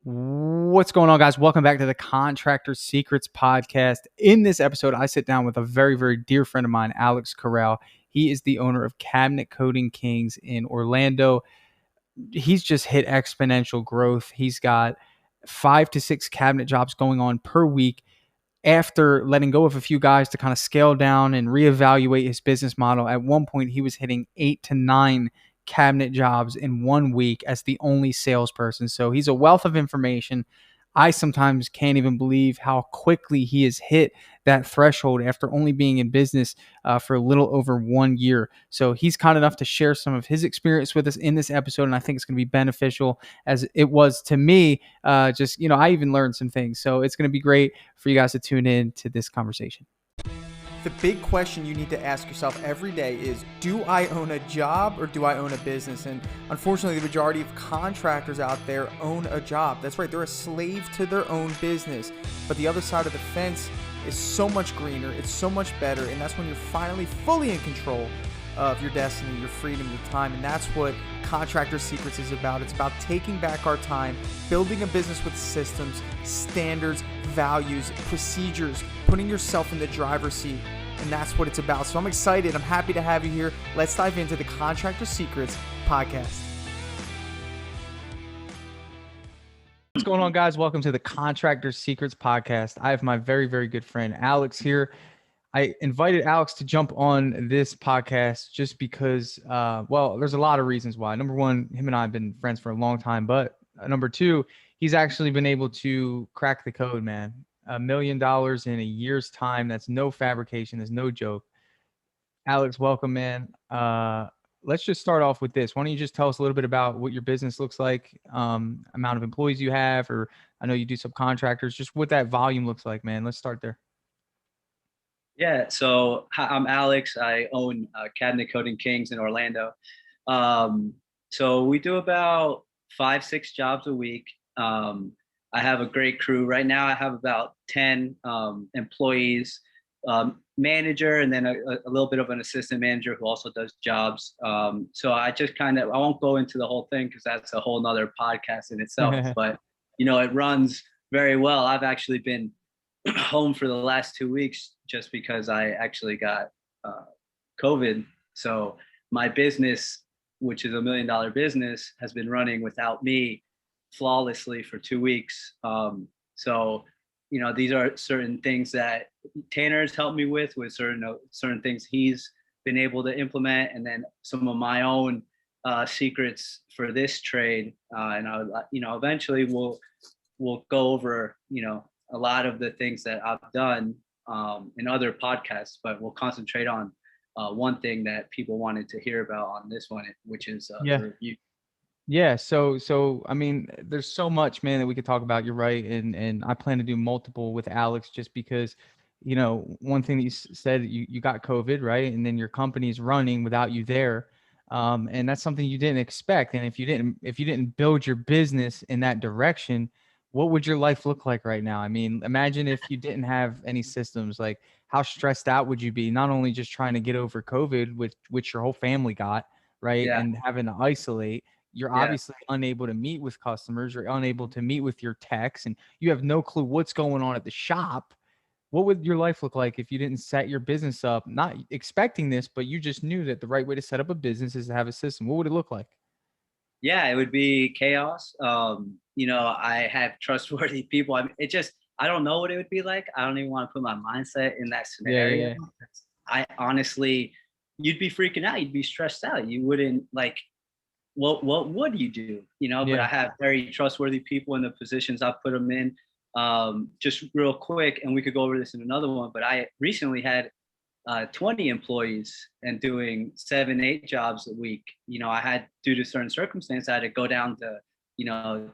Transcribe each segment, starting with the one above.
What's going on, guys? Welcome back to the Contractor Secrets podcast. In this episode, I sit down with a very, very dear friend of mine, Alex Corral. He is the owner of Cabinet Coating Kings in Orlando. He's just hit exponential growth. He's got 5 to 6 cabinet jobs going on per week after letting go of a few guys to kind of scale down and reevaluate his business model. At one point, he was hitting 8 to 9 cabinet jobs in 1 week as the only salesperson. So he's a wealth of information. I sometimes can't even believe how quickly he has hit that threshold after only being in business for a little over 1 year. So he's kind enough to share some of his experience with us in this episode, and I think it's going to be beneficial as it was to me. I even learned some things. So it's going to be great for you guys to tune in to this conversation. The big question you need to ask yourself every day is, do I own a job or do I own a business? And unfortunately, the majority of contractors out there own a job. That's right, they're a slave to their own business. But the other side of the fence is so much greener, it's so much better, and that's when you're finally fully in control of your destiny, your freedom, your time. And that's what Contractor Secrets is about. It's about taking back our time, building a business with systems, standards, values, procedures, putting yourself in the driver's seat. And that's what it's about. So I'm excited. I'm happy to have you here. Let's dive into the Contractor Secrets podcast. What's going on, guys? Welcome to the Contractor Secrets podcast. I have my very, very good friend Alex here. I invited Alex to jump on this podcast just because, there's a lot of reasons why. Number one, him and I have been friends for a long time. But number two, he's actually been able to crack the code, man. $1 million in a year's time. That's no fabrication. That's no joke. Alex, welcome, man. Let's just start off with this. Why don't you just tell us a little bit about what your business looks like, amount of employees you have, or I know you do subcontractors, just what that volume looks like, man. Let's start there. Yeah, so I'm Alex. I own Cabinet Coating Kings in Orlando. So we do about 5-6 jobs a week. I have a great crew. Right now I have about 10 employees, manager, and then a little bit of an assistant manager who also does jobs. So I just I won't go into the whole thing because that's a whole nother podcast in itself, but it runs very well. I've actually been home for the last 2 weeks just because I actually got COVID. So my business, which is $1 million business, has been running without me flawlessly for 2 weeks. These are certain things that Tanner's helped me with certain things he's been able to implement, and then some of my own secrets for this trade. Eventually we'll go over, a lot of the things that I've done in other podcasts, but we'll concentrate on one thing that people wanted to hear about on this one, which is the review. Yeah. So, I mean, there's so much, man, that we could talk about. You're right. And I plan to do multiple with Alex just because, one thing that you said, you got COVID, right? And then your company's running without you there. And that's something you didn't expect. And if you didn't build your business in that direction, what would your life look like right now? I mean, imagine if you didn't have any systems. Like, how stressed out would you be? Not only just trying to get over COVID, which your whole family got, right? Yeah. And having to isolate. You're obviously unable to meet with customers. You're unable to meet with your techs, and you have no clue what's going on at the shop. What would your life look like if you didn't set your business up, not expecting this, but you just knew that the right way to set up a business is to have a system? What would it look like? Yeah, it would be chaos. I have trustworthy people. I mean, I don't know what it would be like. I don't even want to put my mindset in that scenario. Yeah. I honestly, you'd be freaking out. You'd be stressed out. You wouldn't what would you do? But I have very trustworthy people in the positions I've put them in. Just real quick, and we could go over this in another one, but I recently had 20 employees and doing 7-8 jobs a week. I had, due to certain circumstances, I had to go down to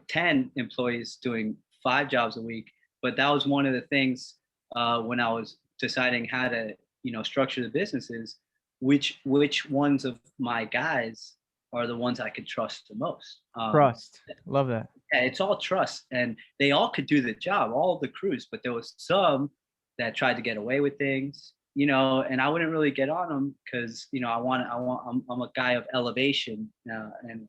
10 employees doing 5 jobs a week. But that was one of the things when I was deciding how to structure the businesses, which ones of my guys are the ones I could trust the most. Trust. Love that. Yeah, it's all trust, and they all could do the job, all of the crews, but there was some that tried to get away with things, and I wouldn't really get on them because, I'm a guy of elevation, and,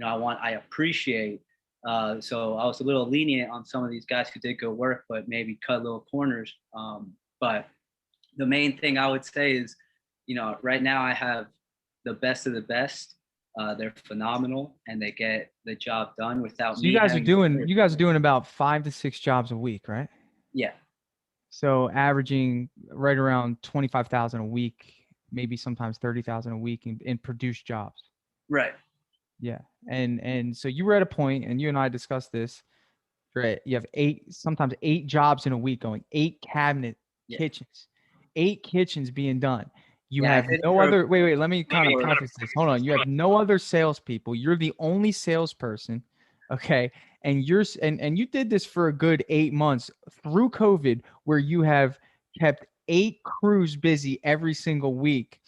I appreciate So I was a little lenient on some of these guys who did good work, but maybe cut little corners. But the main thing I would say is, right now I have the best of the best. They're phenomenal and they get the job done without So you me guys are having to doing work. you guys are doing about 5 to 6 jobs a week, right? Yeah, So averaging right around 25,000 a week, maybe sometimes 30,000 a week in produced jobs. right. Yeah. And so you were at a point, and you and I discussed this, right? You have sometimes 8 jobs in a week going, 8 Yeah, kitchens being done. You yeah. I have did it no for other, wait, let me kind of for preface this. Hold on. You have no other salespeople. You're the only salesperson. Okay. And you did this for a good 8 months through COVID, where you have kept 8 crews busy every single week.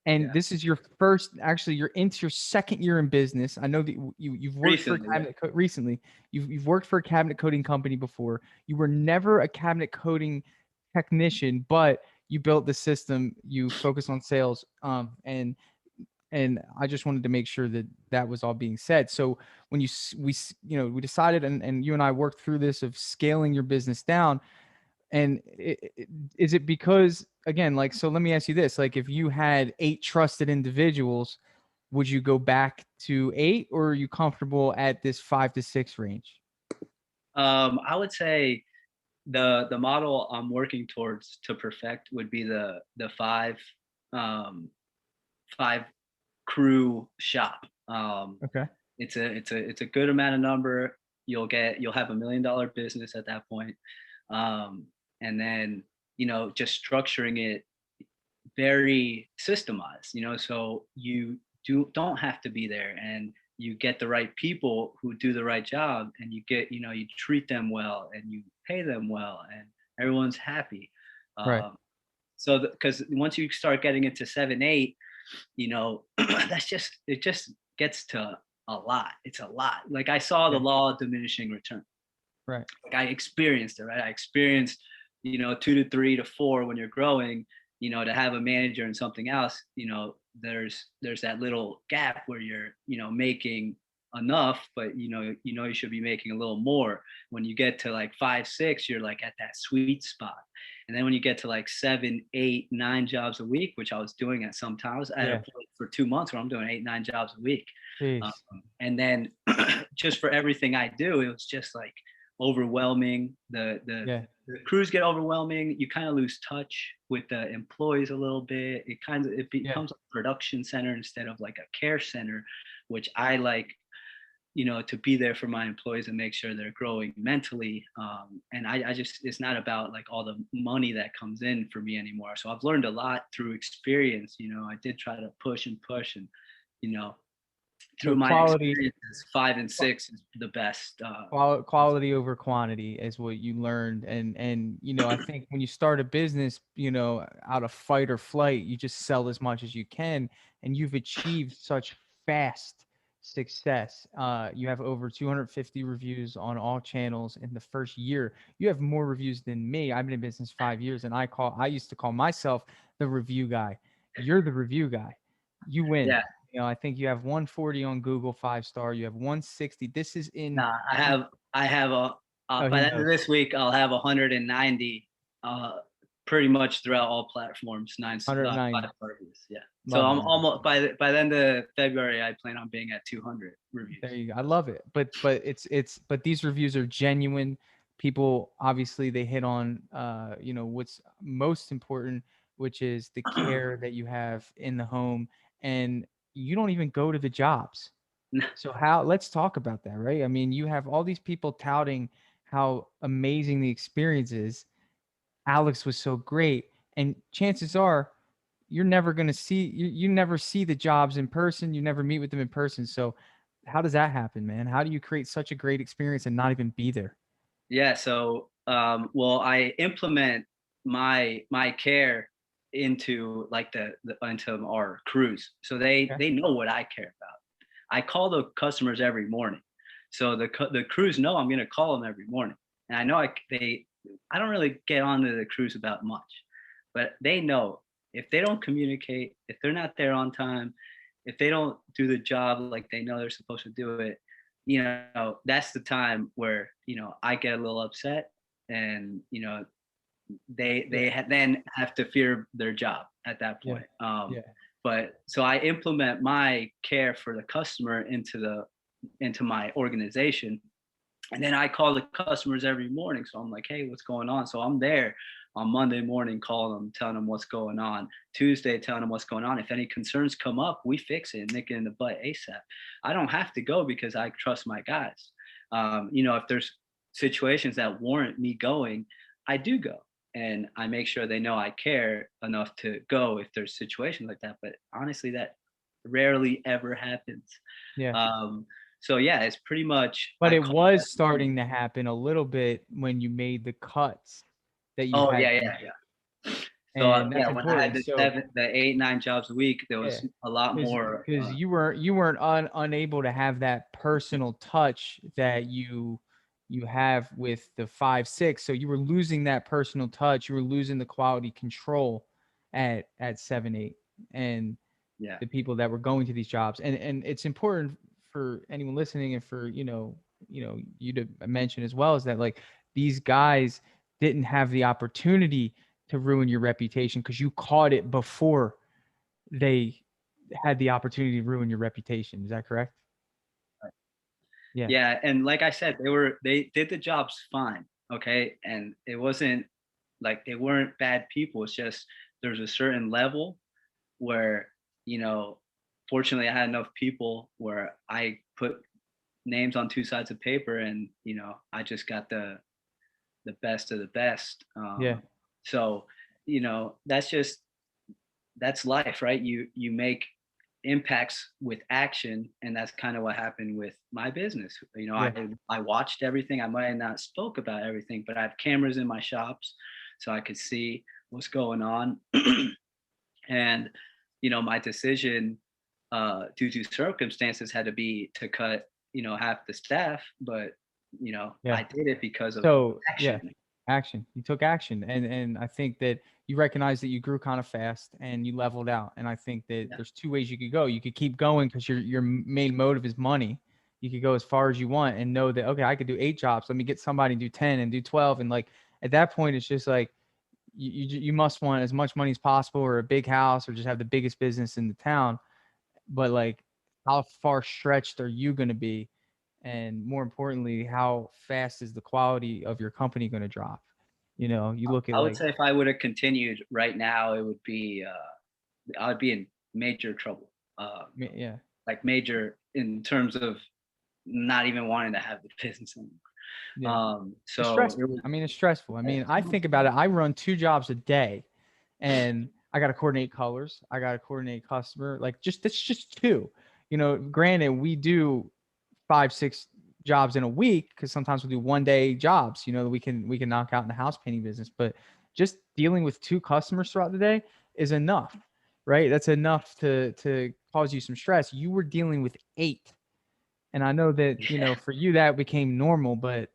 And yeah. this is your first, actually, you're into your second year in business. I know that you've worked for a Recently, yeah. recently. You've worked for a cabinet coating company before. You were never a cabinet coating technician, but you built the system. You focus on sales. And I just wanted to make sure that that was all being said. So when we decided, and you and I worked through this of scaling your business down. And is it because, again, like, so let me ask you this, like, if you had 8 trusted individuals, would you go back to 8, or are you comfortable at this 5 to 6 range? I would say the model I'm working towards to perfect would be the um, five crew shop. Okay. It's a good amount of number. You'll have $1 million business at that point. And then just structuring it very systemized, so you don't have to be there, and you get the right people who do the right job, and you treat them well and you pay them well, and everyone's happy. Right. So because once you start getting into 7 8, it just gets to a lot. It's a lot. Like, I saw the Yeah. law of diminishing return. Right. Like, I experienced it, right? I experienced, 2 to 3 to 4 when you're growing, to have a manager and something else, there's that little gap where you're, making enough, but you should be making a little more. When you get to like 5 6, you're like at that sweet spot. And then when you get to like 7 8 9 jobs a week, which I was doing at some times, I had a Yeah. point for 2 months where I'm doing 8 9 jobs a week. um, Jeez. and then just for everything I do, it was just like overwhelming. Yeah. The crews get overwhelming. You kind of lose touch with the employees a little bit. It Yeah. becomes a production center instead of like a care center, which I like, to be there for my employees and make sure they're growing mentally. And I just, it's not about like all the money that comes in for me anymore. So I've learned a lot through experience. I did try to push and push, and you know So through my quality. experiences, 5 and 6 is the best. Quality over quantity is what you learned. And I think when you start a business, out of fight or flight, you just sell as much as you can, and you've achieved such fast success. You have over 250 reviews on all channels in the first year. You have more reviews than me. I've been in business 5 years, and I used to call myself the review guy. You're the review guy. You win. Yeah. I think you have 140 on Google 5-star. You have 160. This is in. Nah, I have Oh, by he the end of knows. this week, I'll have 190, pretty much throughout all platforms, 190. 5 reviews. Yeah. So Love I'm it, man. almost by the end of February, I plan on being at 200 There reviews. you go. I love it. But these reviews are genuine. People, obviously, they hit on what's most important, which is the care that you have in the home, and you don't even go to the jobs. So let's talk about that, right? I mean, you have all these people touting how amazing the experience is. Alex was so great, and chances are you're never going to see you never see the jobs in person, you never meet with them in person. So how does that happen, man? How do you create such a great experience and not even be there? Yeah. So, well, I implement my care into like into our crews, so they Okay. they know what I care about. I call the customers every morning, so the crews know I'm going to call them every morning, and I know I don't really get onto the crews about much, but they know if they don't communicate, if they're not there on time, if they don't do the job like they know they're supposed to do it, that's the time where, I get a little upset, and, Yeah. then have to fear their job at that Yeah. point. Yeah. But so I implement my care for the customer into my organization, and then I call the customers every morning. So I'm like, hey, what's going on? So I'm there on Monday morning, calling them, telling them what's going on. Tuesday, telling them what's going on. If any concerns come up, we fix it and nick it in the butt ASAP. I don't have to go because I trust my guys. If there's situations that warrant me going, I do go. And I make sure they know I care enough to go if there's situations like that. But honestly, that rarely ever happens. Yeah. Um, so yeah, it's pretty much But I it call was them. starting to happen a little bit when you made the cuts that you Oh had yeah, to yeah, make, yeah. So and that's yeah, when I had important. So the 8, 9 jobs a week, there yeah, was a lot because more. you weren't unable to have that personal touch that you have with the 5 6. So you were losing that personal touch. You were losing the quality control at 7 8, and Yeah, the people that were going to these jobs. And it's important for anyone listening, and for you to mention as well, is that like these guys didn't have the opportunity to ruin your reputation because you caught it before they had the opportunity to ruin your reputation. Is that correct? Yeah. yeah, and like I said, they did the jobs fine, okay, and it wasn't like they weren't bad people. It's just there's a certain level where, you know, fortunately, I had enough people where I put names on two sides of paper, and I just got the best of the best. Yeah. So that's life, right? You make impacts with action, and that's kind of what happened with my business. Yeah. I watched everything. I might have not spoke about everything, but I have cameras in my shops, so I could see what's going on. And my decision, due to circumstances, had to be to cut half the staff, but Yeah. I did it because of So yeah, action. action. You took action, and I think that you recognize that you grew kind of fast and you leveled out. And I think that Yeah, there's two ways you could go. You could keep going because your main motive is money. You could go as far as you want and know that, okay, I could do 8 jobs. Let me get somebody and do 10 and do 12. And like at that point, it's just like you must want as much money as possible, or a big house, or just have the biggest business in the town. But like, how far stretched are you going to be? And more importantly, how fast is the quality of your company going to drop? You look at I would like, say if I would have continued right now, it would be I would be in major trouble. yeah, Like major in terms of not even wanting to have the business anymore. yeah. It's So it stressful. was I mean, it's stressful. I mean, I think about it. I run 2 jobs a day, and I got to coordinate colors. I got to coordinate customer. Like, that's just two. Granted, we do 5 6 jobs in a week because sometimes we do 1 day jobs. That we can knock out in the house painting business. But just dealing with 2 customers throughout the day is enough, right? That's enough to cause you some stress. You were dealing with 8, and I know that yeah, for you that became normal, but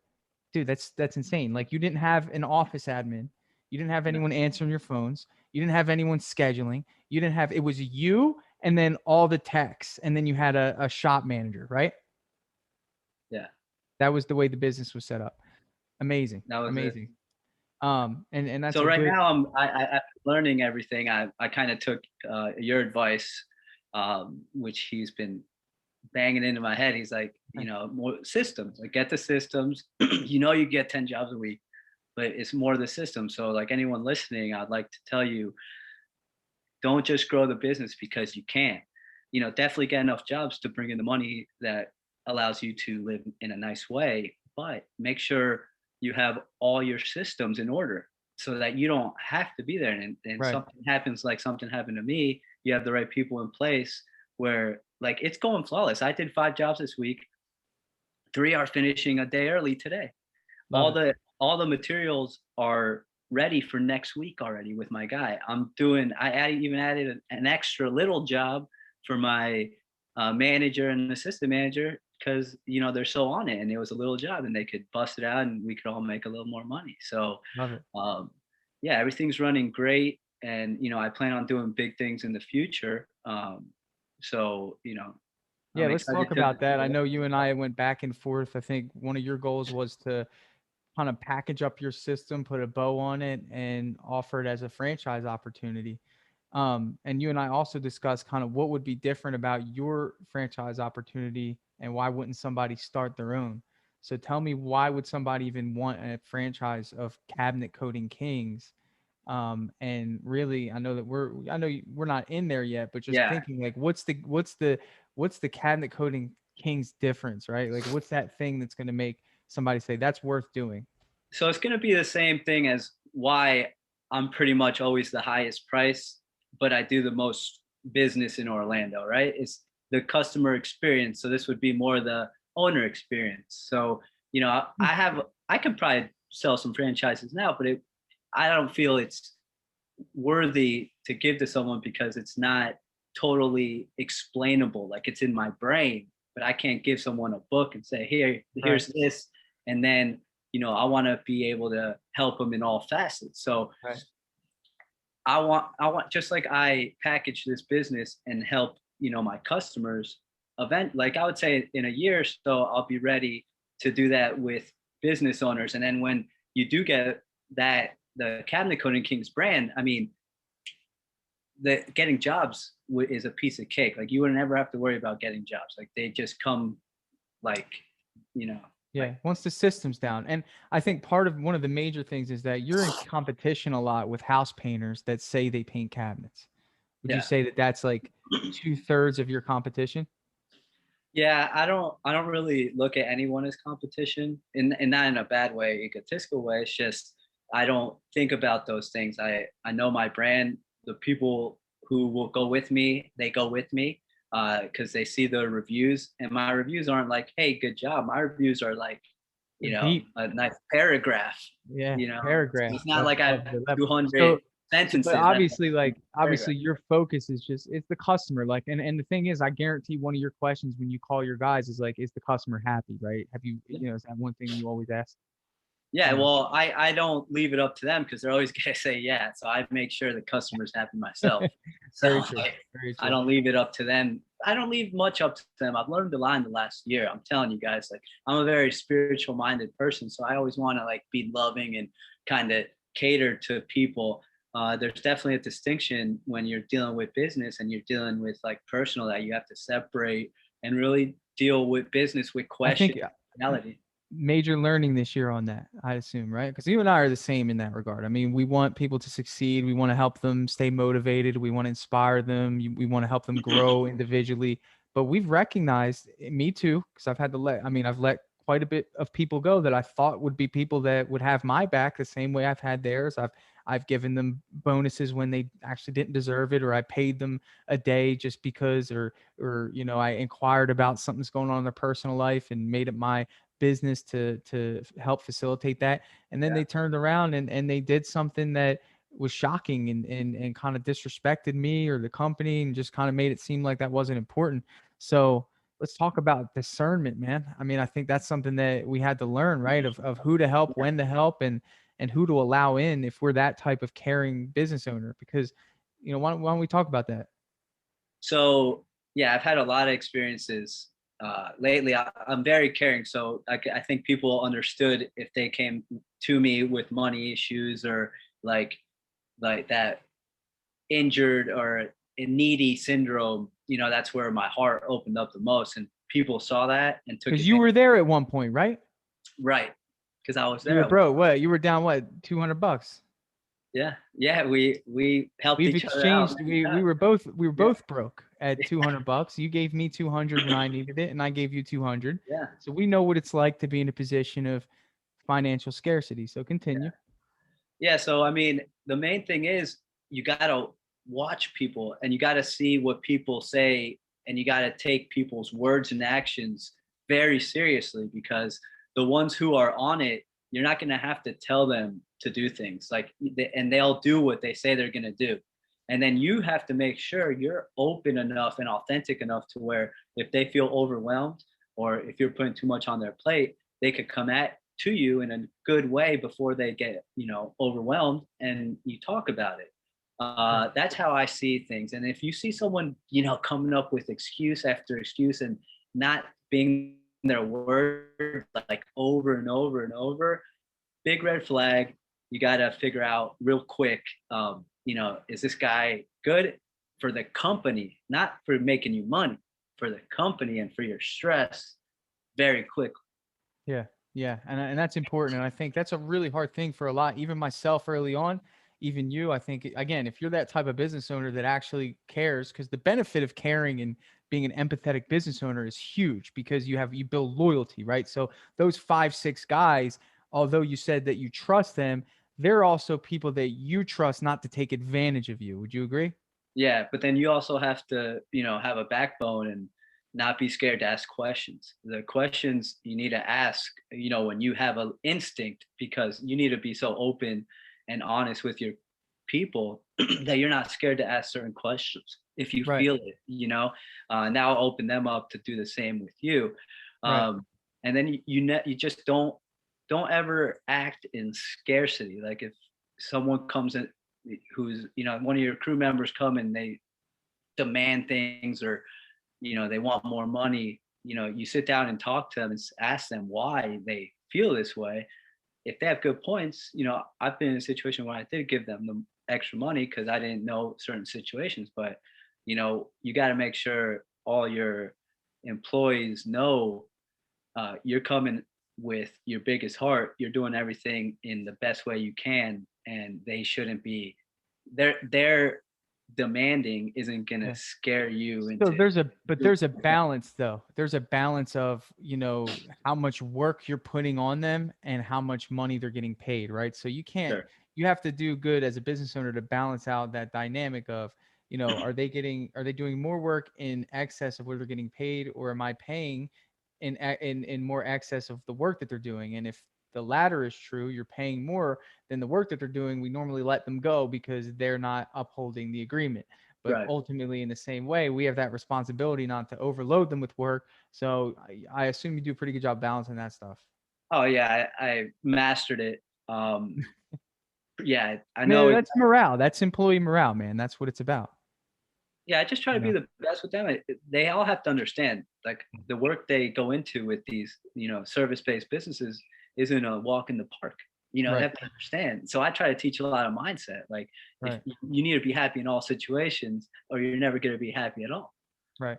dude, that's insane. Like, you didn't have an office admin, you didn't have no, anyone answering your phones, you didn't have anyone scheduling, you didn't have, it was you and then all the techs, and then you had a shop manager, right? yeah, That was the way the business was set up. Amazing, that was it. amazing. And that's So a right good. now I'm learning everything. I kind of took your advice, which he's been banging into my head. He's like, more systems. Like, get the systems. You get 10 jobs a week, but it's more the system. So like anyone listening, I'd like to tell you, don't just grow the business because you can. Definitely get enough jobs to bring in the money that allows you to live in a nice way, but make sure you have all your systems in order so that you don't have to be there. And Right. something happens, like something happened to me, you have the right people in place where like it's going flawless. I did 5 jobs this week. 3 are finishing a day early today. Love all it. the all the materials are ready for next week already with my guy. Even added an extra little job for my manager and assistant manager because they're so on it, and it was a little job and they could bust it out and we could all make a little more money. So Love it. um, yeah, everything's running great, and I plan on doing big things in the future. So Yeah, I'm let's talk excited to about that. I do know you and I went back and forth. I think one of your goals was to kind of package up your system, put a bow on it, and offer it as a franchise opportunity. And you and I also discussed kind of what would be different about your franchise opportunity and why wouldn't somebody start their own. So tell me, why would somebody even want a franchise of Cabinet Coating Kings? And really, I know we're not in there yet, but just Yeah. thinking like, what's the Cabinet Coating Kings difference, right? Like, what's that thing that's going to make somebody say that's worth doing? So it's going to be the same thing as why I'm pretty much always the highest price, but I do the most business in Orlando, right? It's the customer experience. So this would be more the owner experience. So, Hmm. I could probably sell some franchises now, but I don't feel it's worthy to give to someone because it's not totally explainable. Like it's in my brain, but I can't give someone a book and say, Right, here's this. And then, I want to be able to help them in all facets. So right. I want just like I package this business and help, my customers event, like I would say in a year or so, I'll be ready to do that with business owners. And then when you do get the Cabinet Coating Kings brand, I mean, the getting jobs is a piece of cake. Like you would never have to worry about getting jobs. Like they just come, like, you know, Yeah, like once the system's down. And I think part of one of the major things is that you're in competition a lot with house painters that say they paint cabinets. Would you yeah. say that that's like 2/3 of your competition? Yeah, I don't really look at anyone as competition, and not in a bad way, egotistical way. It's just I don't think about those things. I know my brand. The people who will go with me, they go with me because they see the reviews, and my reviews aren't like, "Hey, good job." My reviews are like, They're deep. a nice paragraph. Yeah, So paragraph it's not of like I have the level. 200 So, but sentences. I have obviously, a like paragraph. obviously, your focus is just it's the customer. Like, and the thing is, I guarantee one of your questions when you call your guys is like, is the customer happy, right? Have you, is that one thing you always ask? Yeah, You know, well, I don't leave it up to them because they're always gonna say yeah. So I make sure the customer's happy myself. So very true, very I true. don't leave it up to them. I don't leave much up to them. I've learned a lot in the last year. I'm telling you guys, like I'm a very spiritual minded person, so I always want to like be loving and kind of cater to people. There's definitely a distinction when you're dealing with business and you're dealing with like personal, that you have to separate and really deal with business with I question think reality. major learning this year on that, I assume, right? Because you and I are the same in that regard. I mean, we want people to succeed. We want to help them stay motivated. We want to inspire them. We want to help them grow individually. But we've recognized, me too, because I've let quite a bit of people go that I thought would be people that would have my back the same way I've had theirs. I've given them bonuses when they actually didn't deserve it, or I paid them a day just because, or I inquired about something's going on in their personal life and made it my business to help facilitate that. And then Yeah. they turned around and they did something that was shocking and kind of disrespected me or the company and just kind of made it seem like that wasn't important. So let's talk about discernment, man. I mean, I think that's something that we had to learn, right? Of who to help, when to help, and who to allow in if we're that type of caring business owner. Because, why don't we talk about that? So yeah, I've had a lot of experiences lately. I'm very caring, so I think people understood if they came to me with money issues or like that injured or a needy syndrome. That's where my heart opened up the most, and people saw that and took Because you advantage. were there at one point, right? Right, because I was You there were at one. broke. What? You were down what? $200. Yeah, yeah, we helped We've each other out exchanged. many We times. were Yeah, both broke at $200. You gave me 200 when I needed it, and I gave you 200. yeah. So we know what it's like to be in a position of financial scarcity. So Yeah. continue. Yeah, so I mean, the main thing is you got to watch people and you got to see what people say, and you got to take people's words and actions very seriously, because the ones who are on it, you're not going to have to tell them to do things like, and they'll do what they say they're going to do. And then you have to make sure you're open enough and authentic enough to where if they feel overwhelmed or if you're putting too much on their plate, they could come at to you in a good way before they get overwhelmed, and you talk about it. That's how I see things. And if you see someone, coming up with excuse after excuse and not being their word like over and over and over, big red flag. You got to figure out real quick, is this guy good for the company, not for making you money, for the company and for your stress very quick. Yeah, yeah, and that's important, and I think that's a really hard thing for a lot, even myself early on, even you. I think again, if you're that type of business owner that actually cares, because the benefit of caring and being an empathetic business owner is huge because you build loyalty, right? So those 5, 6 guys, although you said that you trust them, they're also people that you trust not to take advantage of you. Would you agree? Yeah, but then you also have to, have a backbone and not be scared to ask questions. The questions you need to ask, when you have an instinct, because you need to be so open and honest with your people that you're not scared to ask certain questions if you Right, feel it, and that'll open them up to do the same with you. right. And then you just don't ever act in scarcity. Like if someone comes in who's one of your crew members come and they demand things, or they want more money, you sit down and talk to them and ask them why they feel this way. If they have good points, I've been in a situation where I did give them the extra money because I didn't know certain situations. But you got to make sure all your employees know, you're coming with your biggest heart, you're doing everything in the best way you can, and they shouldn't be, their demanding isn't going to Yeah. scare you So into there's a balance though. There's a balance of, how much work you're putting on them and how much money they're getting paid, right? So sure. you have to do good as a business owner to balance out that dynamic of, are they doing more work in excess of what they're getting paid, or am I paying in more excess of the work that they're doing? And if the latter is true, you're paying more than the work that they're doing, we normally let them go because they're not upholding the agreement. But Right. ultimately, in the same way, we have that responsibility not to overload them with work. So I assume you do a pretty good job balancing that stuff. Oh yeah, I mastered it. Yeah, I know. Man, that's morale. That's employee morale, man. That's what it's about. Yeah, I just try to You be know, the best with them. They all have to understand, like the work they go into with these, service-based businesses isn't a walk in the park. They right, have to understand. So I try to teach a lot of mindset. Like if right, you need to be happy in all situations, or you're never going to be happy at all. right.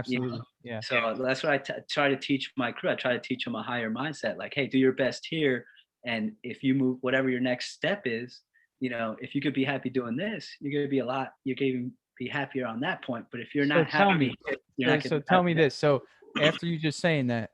You know, Absolutely. Yeah. so that's what try to teach my crew. I try to teach them a higher mindset. Like, hey, do your best here, and if you move, whatever your next step is, if you could be happy doing this, you're going to be a lot. You're going to be happier on that point. But if you're So not tell happy, me, you're so not going to so be tell me happy. this. So after you just saying that,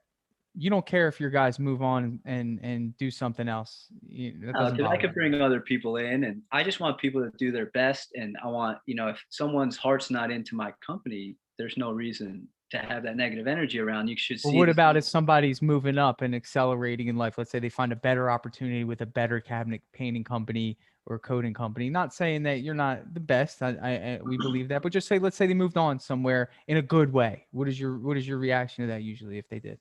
you don't care if your guys move on and do something else. That doesn't Because I bother could you. bring other people in, and I just want people to do their best. And I want, if someone's heart's not into my company, there's no reason to have that negative energy around. You should Well, see what this. about if somebody's moving up and accelerating in life? Let's say they find a better opportunity with a better cabinet painting company or coding company. Not saying that you're not the best. We believe that, but just say, let's say they moved on somewhere in a good way. What is your reaction to that usually if they did?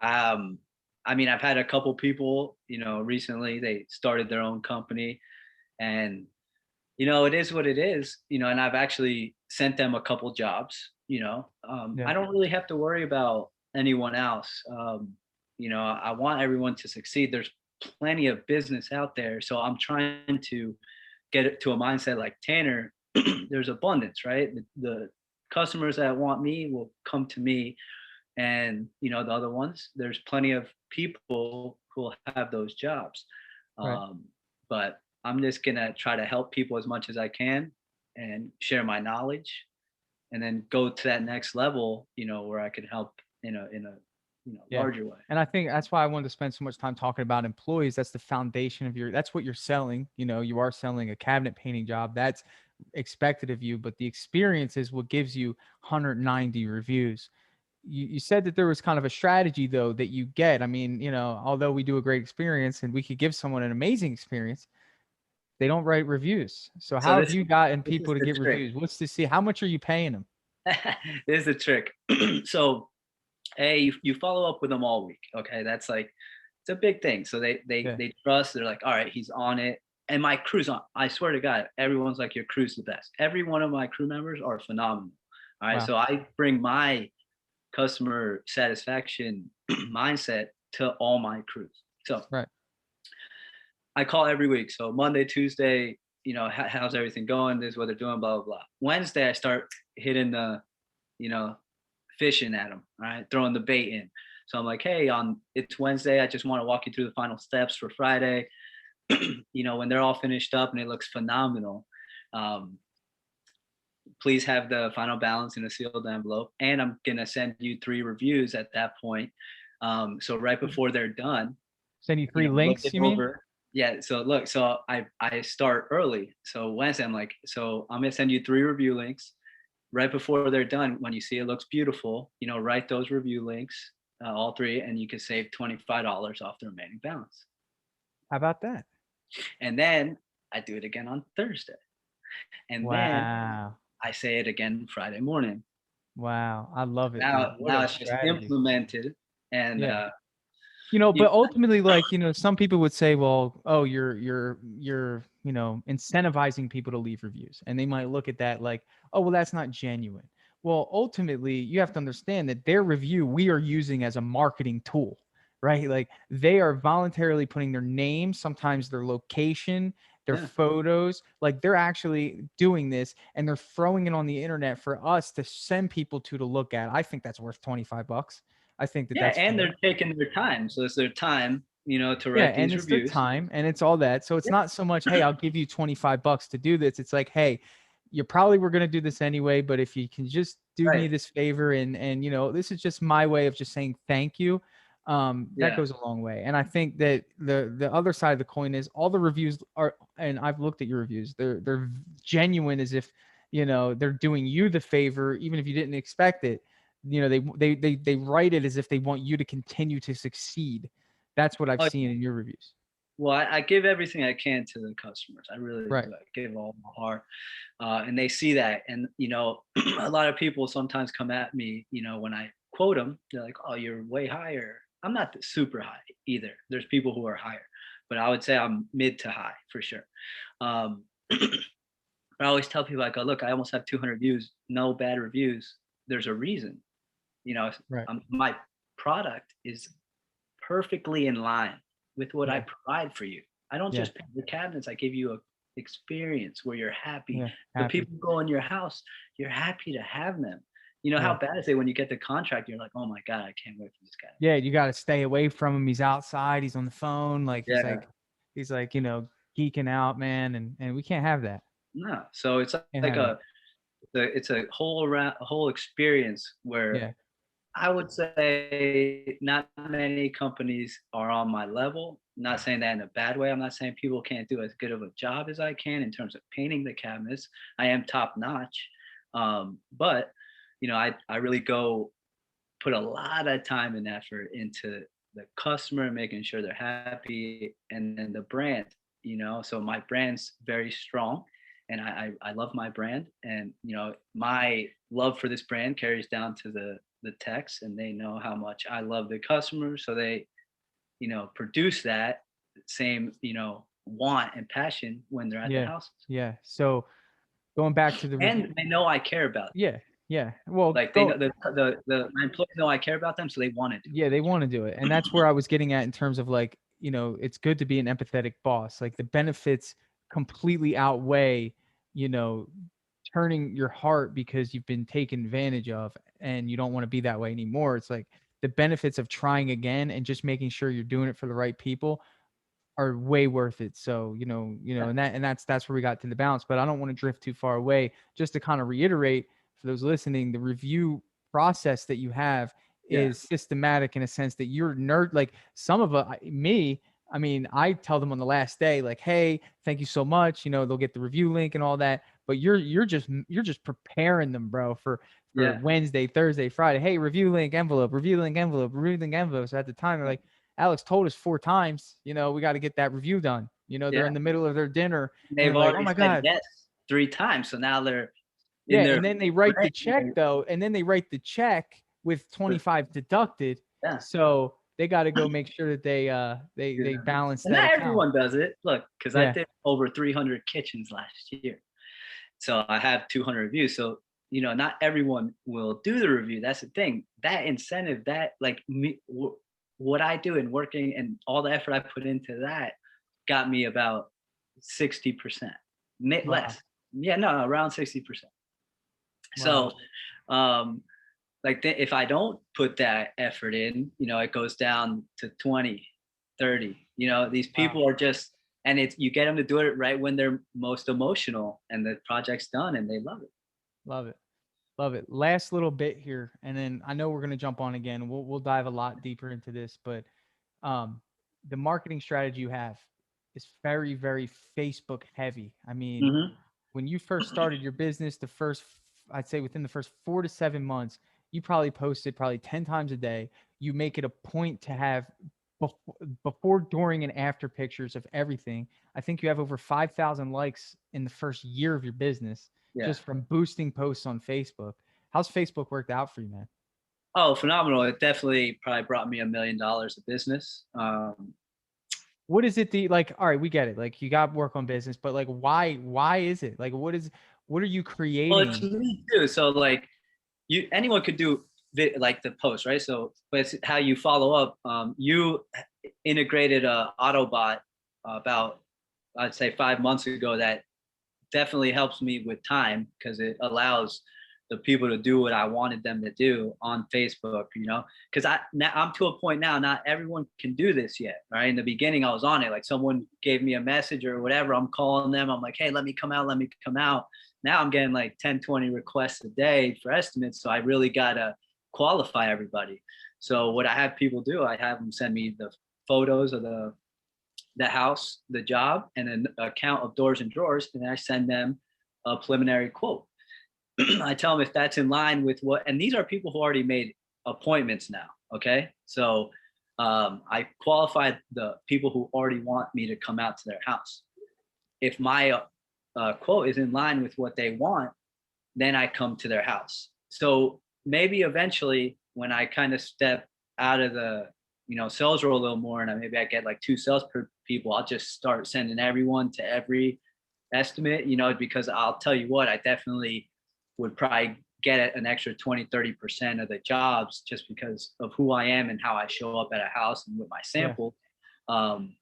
Um, I mean, I've had a couple people, recently they started their own company, and it is what it is, and I've actually sent them a couple jobs. Yeah, I don't really have to worry about anyone else. I want everyone to succeed. There's plenty of business out there, so I'm trying to get it to a mindset like Tanner. There's abundance, right? The customers that want me will come to me, and the other ones, there's plenty of people who will have those jobs. right. But I'm just gonna try to help people as much as I can and share my knowledge, and then go to that next level, where I can help in a Yeah. larger way. And I think that's why I wanted to spend so much time talking about employees. That's the foundation of that's what you're selling. You are selling a cabinet painting job. That's expected of you, but the experience is what gives you 190 reviews. You said that there was kind of a strategy though that you get. I mean, although we do a great experience and we could give someone an amazing experience, they don't write reviews. So So how have this you gotten this is people to the get trick. reviews? What's to see? How much are you paying them? This is the trick. So, hey, you follow up with them all week. Okay, that's like it's a big thing. So they they Yeah. they trust. They're like, all right, he's on it. And my crew's on, I swear to God, everyone's like, your crew's the best. Every one of my crew members are phenomenal. All right. Wow. So I bring my customer satisfaction mindset to all my crews. So Right. I call every week. So Monday, Tuesday, how's everything going? This is what they're doing, blah, blah, blah. Wednesday, I start hitting the, you know, fishing at them, right? Throwing the bait in. So I'm like, hey, it's Wednesday. I just want to walk you through the final steps for Friday. When they're all finished up and it looks phenomenal, um, please have the final balance in a sealed envelope. And I'm going to send you 3 reviews at that point. So right before they're done, Send you 3 look links, it you mean? over. Yeah. So look, so I start early. So Wednesday, I'm like, so I'm going to send you 3 review links right before they're done. When you see it looks beautiful, write those review links, all 3, and you can save $25 off the remaining balance. How about that? And then I do it again on Thursday. And then Wow. I say it again Friday morning. Wow. I love it, dude. What Now a it's just strategy. implemented. And Yeah. But you, ultimately, like, some people would say, well, oh, you're, incentivizing people to leave reviews. And they might look at that like, oh, well, that's not genuine. Well, ultimately, you have to understand that their review we are using as a marketing tool, right? Like they are voluntarily putting their name, sometimes their location, their yeah. photos, like they're actually doing this and they're throwing it on the internet for us to send people to look at. I think that's worth $25. I think that Yeah, that's and fair. they're taking their time. So it's their time, to Yeah, write and these it's their reviews. time and it's all that. So it's Yeah, not so much, hey, I'll give you $25 to do this. It's like, hey, you probably were going to do this anyway, but if you can just do me right. this favor and this is just my way of just saying thank you. That Yeah. goes a long way. And I think that the other side of the coin is all the reviews are, and I've looked at your reviews. They're genuine as if, they're doing you the favor even if you didn't expect it. They write it as if they want you to continue to succeed. That's what I've Oh, seen in your reviews. well, I give everything I can to the customers. I really Right. do. I give all my heart, and they see that. And a lot of people sometimes come at me. When I quote them, they're like, "Oh, you're way higher." I'm not super high either. There's people who are higher, but I would say I'm mid to high for sure. Um, I always tell people, I go, "Look, I almost have 200 views, no bad reviews. There's a reason. You know, Right. my product is perfectly in line with what I Yeah. provide for you. I don't Yeah. just paint the cabinets. I give you a experience where you're happy. Yeah. The Happy. people go in your house, you're happy to have them. You know how Yeah. bad is it when you get the contract? You're like, oh my god, I can't wait for this guy. Yeah. You got to stay away from him. He's outside. He's on the phone. Like Yeah, he's like, geeking out, man. And we can't have that. no. So it's Can't like have that. it's a whole experience where Yeah. I would say not many companies are on my level. Not saying that in a bad way. I'm not saying people can't do as good of a job as I can in terms of painting the cabinets. I am top notch. But I really go put a lot of time and effort into the customer, making sure they're happy, and then the brand. So my brand's very strong, and I love my brand, and my love for this brand carries down to the techs, and they know how much I love the customers, so they produce that same want and passion when they're at the Yeah. house, Yeah. So going back to the review. and they know I care about them. Yeah. Yeah. Well, Like they know the my employees know I care about them, so they want to do yeah, they want to do it. And that's where I was getting at in terms of like, it's good to be an empathetic boss. Like the benefits completely outweigh, you know, turning your heart because you've been taken advantage of and you don't want to be that way anymore. It's like the benefits of trying again and just making sure you're doing it for the right people are way worth it. So, it. and that's where we got to the balance. But I don't want to drift too far away. Just to kind of reiterate for those listening, the review process that you have Yeah. is systematic in a sense that you're nerd like some of me. I mean, I tell them on the last day, like, hey, thank you so much. They'll get the review link and all that. But you're just preparing them, bro, for Yeah. Wednesday, Thursday, Friday. Hey, review link envelope, review link envelope. So at the time, they're Yeah. like, Alex told us 4 times, we got to get that review done. They're Yeah. in the middle of their dinner and They've they're like, oh already my said God. yes 3 times, so now they're Yeah. in their And then they write the brain. check though. And then they write the check with 25 deducted. Yeah. So they got to go make sure that they Yeah. balance And that not account. everyone does it. Look, because I Yeah. did over 300 kitchens last year. So I have 200 reviews. So, not everyone will do the review. That's the thing. That incentive, that like me, what I do in working and all the effort I put into that got me about 60%, Wow. less. Yeah, no, around 60%. Wow. So, um, like if I don't put that effort in, it goes down to 20, 30. These Wow. people are just, and it's, you get them to do it right when they're most emotional and the project's done and they love it. Love it. Love it. Last little bit here, and then I know we're gonna jump on again. We'll dive a lot deeper into this, but um, the marketing strategy you have is very, very Facebook heavy. I mean, Hmm. when you first started your business, I'd say within the first 4 to 7 months, you probably posted probably 10 times a day. You make it a point to have before, during, and after pictures of everything. I think you have over 5,000 likes in the first year of your business Yeah. just from boosting posts on Facebook. How's Facebook worked out for you, man? Oh, phenomenal. It definitely probably brought me $1 million of business. What is it like, all right, we get it. Like you got work on business, but like why is it? Like what are you Well, it's creating? me too. So like anyone could do like the post, right? So, but it's how you follow up. You integrated a Autobot about, I'd say, 5 months ago that definitely helps me with time because it allows the people to do what I wanted them to do on Facebook, because I'm to a point now, not everyone can do this yet. Right. In the beginning, I was on it. Like someone gave me a message or whatever. I'm calling them. I'm like, hey, let me come out. Let me come out. Now I'm getting like 10, 20 requests a day for estimates. So I really got to qualify everybody. So what I have people do, I have them send me the photos of the house, the job, and an account of doors and drawers, and I send them a preliminary quote. I tell them if that's in line with what, and these are people who already made appointments now. Okay, so I qualified the people who already want me to come out to their house. If my quote is in line with what they want, then I come to their house. So maybe eventually, when I kind of step out of the sales role a little more, and maybe I get like 2 sales per people, I'll just start sending everyone to every estimate. Because I'll tell you what, I definitely would probably get an extra 20, 30% of the jobs just because of who I am and how I show up at a house and with my Yeah. sample. Um,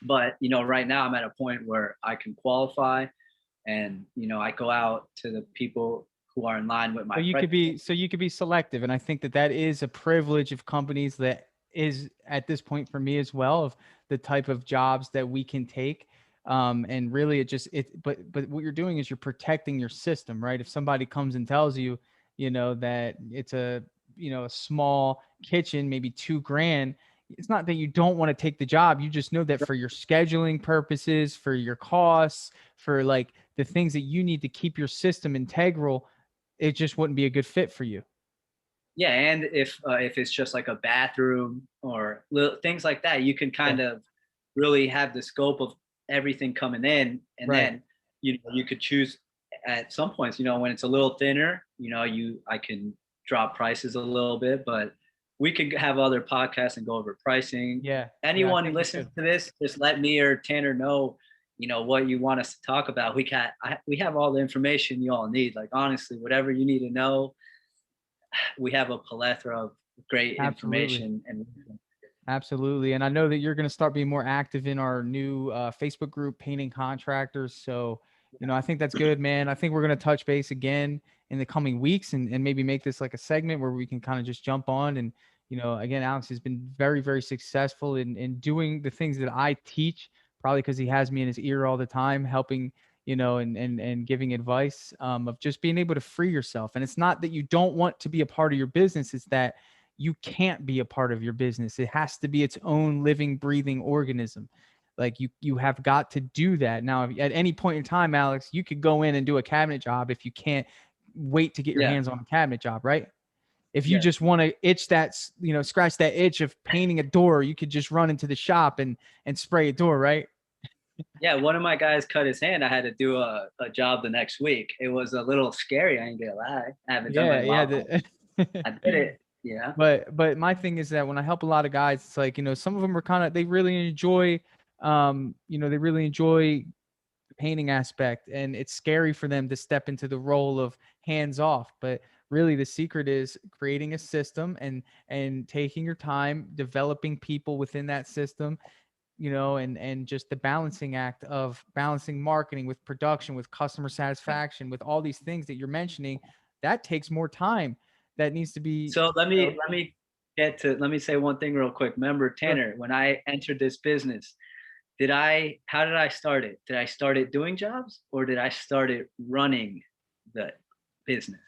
but right now I'm at a point where I can qualify, and I go out to the people who are in line with So my you price. could be selective, and I think that is a privilege of companies that is at this point for me as well of the type of jobs that we can take. And really, but what you're doing is you're protecting your system, right? If somebody comes and tells you, that it's a small kitchen, maybe 2 grand. It's not that you don't want to take the job. You just know that for your scheduling purposes, for your costs, for like the things that you need to keep your system integral, it just wouldn't be a good fit for you. Yeah, and if it's just like a bathroom or little things like that, you can Yeah. kind of really have the scope of everything coming in, and Right. then you could choose at some points. When it's a little thinner, I can drop prices a little bit, but we could have other podcasts and go over pricing. Yeah. Yeah. I Anyone who think we listens should. to this, just let me or Tanner know, what you want us to talk about. We have all the information you all need. Like honestly, whatever you need to know, we have a plethora of great Absolutely. information. And Absolutely. And I know that you're going to start being more active in our new Facebook group, Painting Contractors. So, I think that's good, man. I think we're going to touch base again in the coming weeks and maybe make this like a segment where we can kind of just jump on. And, again, Alex has been very, very successful in doing the things that I teach, probably because he has me in his ear all the time, helping, and giving advice of just being able to free yourself. And it's not that you don't want to be a part of your business, it's that you can't be a part of your business. It has to be its own living, breathing organism. Like you have got to do that. Now, at any point in time, Alex, you could go in and do a cabinet job if you can't wait to get your yeah, hands on a cabinet job, right? If you yeah, just want to scratch that itch of painting a door, you could just run into the shop and spray a door, right? yeah. One of my guys cut his hand. I had to do a job the next week. It was a little scary. I ain't gonna lie. I haven't done it Yeah, in a yeah. while, but I did it. Yeah. But my thing is that when I help a lot of guys, it's like, some of them are kind of, they really enjoy, they really enjoy the painting aspect, and it's scary for them to step into the role of hands off. But really the secret is creating a system and taking your time, developing people within that system, and just the balancing act of balancing marketing with production, with customer satisfaction, with all these things that you're mentioning. That takes more time. That needs to be, So let me say one thing real quick. Remember, sure, Tanner, when I entered this business, how did I start it? Did I start it doing jobs, or did I start it running the business?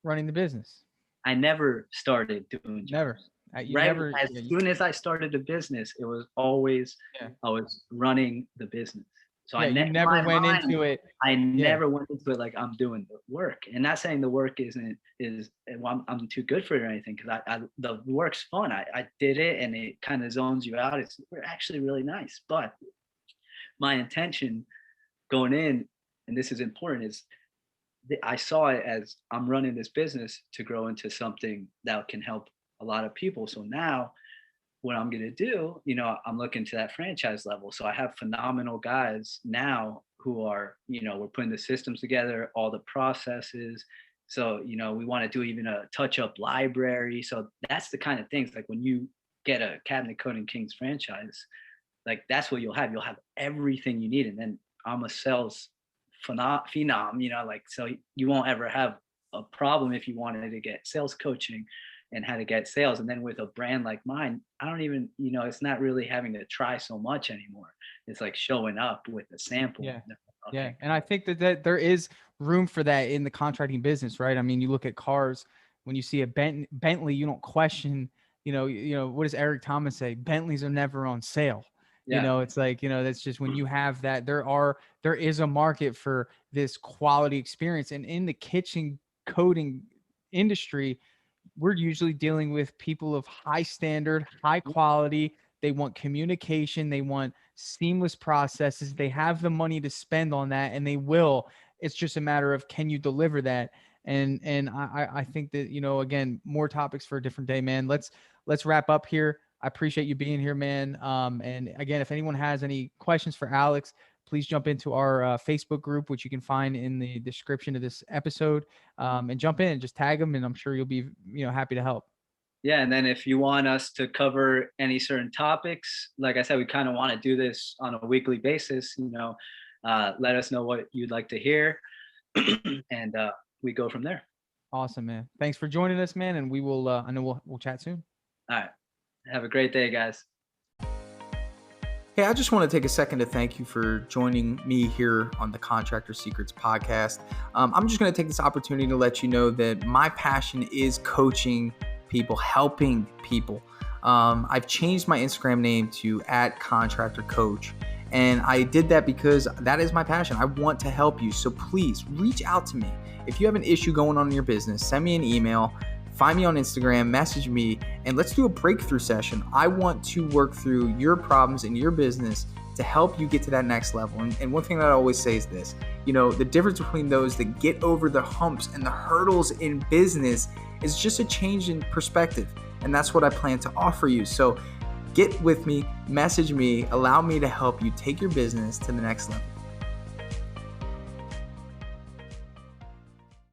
running the business. I never started doing Never. jobs. You Right never. as Yeah, soon as I started the business, it was always yeah, I was running the business. So yeah. You in never my went mind, into it. I Yeah, never went into it like I'm doing the work. And not saying the work is well, I'm too good for it or anything, because the work's fun. I did it, and it kind of zones you out. It's actually really nice. But my intention going in, and this is important, is I saw it as I'm running this business to grow into something that can help a lot of people. So now what I'm going to do, I'm looking to that franchise level. So I have phenomenal guys now who are, we're putting the systems together, all the processes. So, we want to do even a touch up library. So that's the kind of things, like when you get a Cabinet Coding Kings franchise, like that's what you'll have. You'll have everything you need. And then I'm a sales phenom, like, so you won't ever have a problem if you wanted to get sales coaching and how to get sales. And then with a brand like mine, I don't even, it's not really having to try so much anymore. It's like showing up with a sample. yeah, yeah. Okay. And I think that there is room for that in the contracting business, right? I mean, you look at cars. When you see a Bentley, you don't question. What does Eric Thomas say? Bentleys are never on sale. Yeah. It's like, that's just when you have that, there is a market for this quality experience. And in the kitchen coating industry, we're usually dealing with people of high standard, high quality. They want communication. They want seamless processes. They have the money to spend on that, and they will. It's just a matter of, can you deliver that? And I think that, again, more topics for a different day, man. Let's wrap up here. I appreciate you being here, man. And again, if anyone has any questions for Alex, please jump into our Facebook group, which you can find in the description of this episode, and jump in and just tag them. And I'm sure you'll be, happy to help. Yeah. And then if you want us to cover any certain topics, like I said, we kind of want to do this on a weekly basis, let us know what you'd like to hear. And we go from there. Awesome, man. Thanks for joining us, man. And we will, I know we'll chat soon. All right. Have a great day, guys. Hey, I just want to take a second to thank you for joining me here on the Contractor Secrets podcast. I'm just going to take this opportunity to let you know that my passion is coaching people, helping people. I've changed my Instagram name to @contractorcoach. And I did that because that is my passion. I want to help you. So please reach out to me. If you have an issue going on in your business, send me an email. Find me on Instagram, message me, and let's do a breakthrough session. I want to work through your problems in your business to help you get to that next level. And one thing that I always say is this, the difference between those that get over the humps and the hurdles in business is just a change in perspective. And that's what I plan to offer you. So get with me, message me, allow me to help you take your business to the next level.